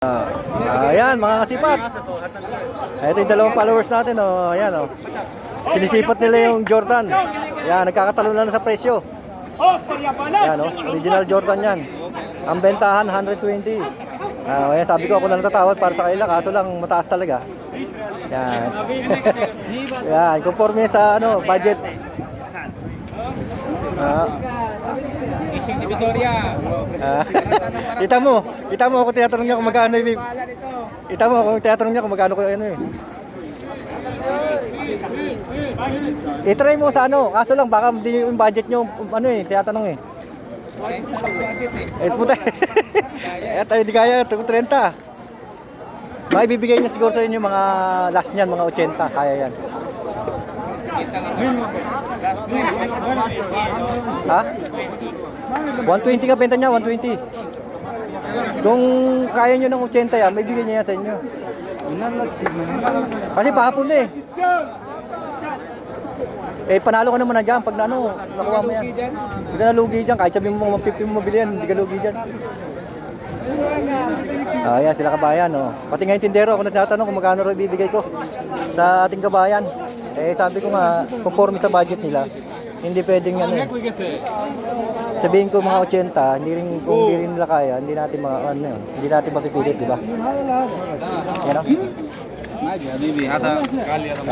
Ayan mga kasipat. Ito yung dalawang followers natin, oh. Ayan, oh. Sinisipat nila yung Jordan. Ayan, nagkakatalo na sa presyo. Ayan, oh. Original Jordan yan. Ang bentahan 120. Ayan, sabi ko ako na natatawad para sa kanila, kaso lang mataas talaga. Ayan. Ayan, conforme sa budget. Divisoria. Kita mo ako tinatanong niya kung magkano yung kita mo ako tinatanong niya kung magkano ko I-try mo sa kaso lang baka hindi yung budget niyo tinatanong puta. Ito hindi kaya 30. Maibibigay niya siguro sa inyo mga last niyan mga 80 kaya yan. Ha? 120 ka benta niya, 120. Kung kaya nyo ng 80 yan, may bigyan niya yan sa inyo. Kasi pahapon na panalo ka naman na dyan pag nakuha mo yan. Hindi ka nalugi dyan, kahit sabihin mo 150 mo mabili yan, hindi ka lugi dyan. Ayan sila kabayan, pati nga yung tindero ako natatanong kung magkano rin bibigay ko sa ating kabayan. Sabi ko nga, conforme sa budget nila, hindi pwedeng sabihin ko mga 80, kung hindi rin nila kaya, hindi natin hindi natin mapipilit, di ba? Yan o.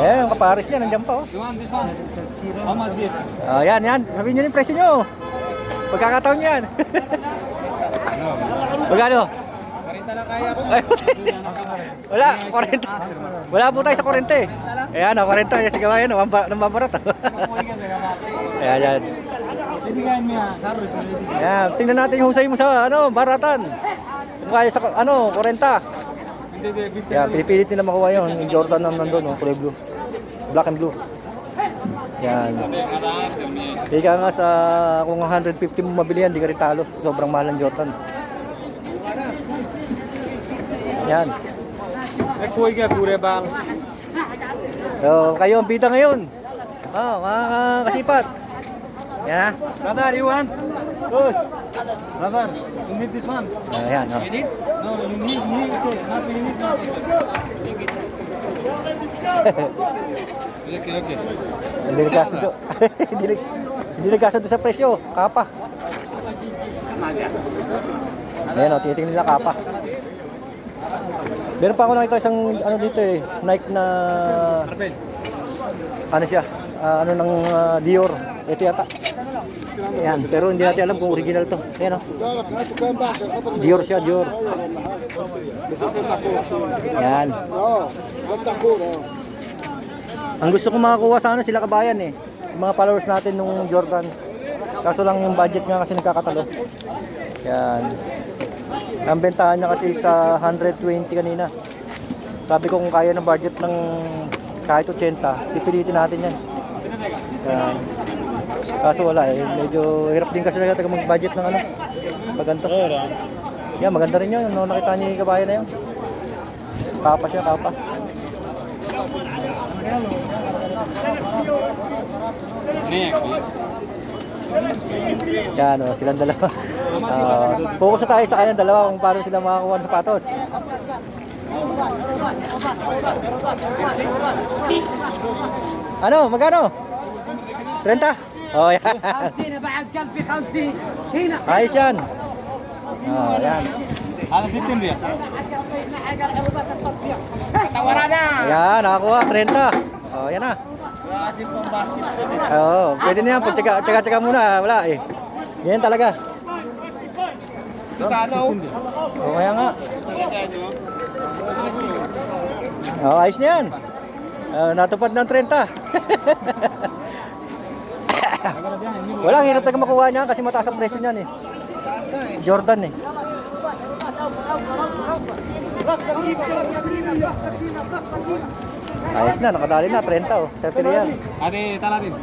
Ayan, yung kapares niya, nandiyan pa yan. Sabihin nyo yung presyo nyo. Pagkakataon yan. Magkano? 40 lang kaya ko. Wala, 40. Wala po tayo sa 40. Ayan, 40. Yan, sige ba yan, nambabarat. Ayan. Ayan, tingnan natin yung husay mo sa baratan. Kung kaya sa 40. Ayan, pinipilit nila makuha yun. Yung Jordan na nandun, kulay blue. Black and blue. Ayan. Kaya nga kung 150 mo mabili yan, di ka rin talo. Sobrang mahal ng Jordan. Yan. Kayo ang bida ngayon. Mga kasipat. Yan. Brother, you want? Good. Brother, you need this one? Ayan. You need? No, you need. Not you need. Okay. Hindi nagkasado. Hindi nagkasado sa presyo. Kapa. Ayan tinitingnan nila kapa. Meron pa ako nakita isang dito Nike na siya ng Dior. Ito yata. Ayan, pero hindi natin alam kung original to. Ayan Dior siya, Dior. Ayan. Ang gusto kong makakuha sana sila kabayan yung mga followers natin nung Jordan. Kaso lang yung budget nga kasi nagkakatalo. Ayan. Ang bentahan niya kasi sa 120 kanina. Sabi ko kung kaya ng budget ng kahit 80, pipilitin natin yan. Kaso wala medyo hirap din kasi talaga mag-budget ng pag ganito. Yan, maganda rin yun. Nakita niyo yung kabayan na yun. Kapa siya, kapa. Yan silang dalawa. Focus na tayo sa kanilang dalawa kung paano sila makakuha ng sapatos. Magkano? 30? Oh, yan. Ayos yan. Yan. Ada 60 dia. Tawaran na. Ayan, nakakuha 30. Oh, yan na. Pwede na yan. Tsaga muna. Wala Yan talaga. Kaya nga. Ayos na yan. Natupad ng 30. Walang hirap na makuha niya kasi mataas ang presyo niyan Jordan Ayos na, nakadali na 30 30 real. Ate, tala din.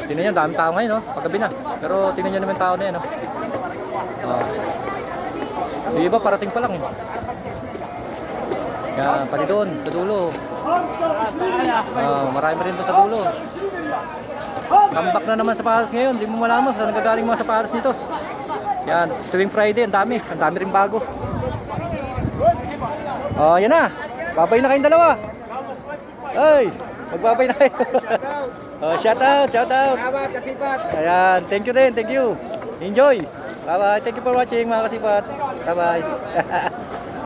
Tingnan nyo, daming tao ngayon paggabi na. Pero tingnan nyo naman tao na yan Yung iba parating pa lang Yan, pati doon, sa dulo. Marami rin doon sa dulo. Tambak na naman sa Palas ngayon, hindi mo malaman saan nagagaling mga sa Palas nito. Yan, tuwing Friday, ang dami rin bago. Oh, yan na. Babay na kayong dalawa. Ay, magbabay na kayo. Oh, shout out, shout out. Salamat, kasipat. Ayan, thank you din, thank you. Enjoy. Bye-bye. Thank you for watching mga kasipat. Bye-bye.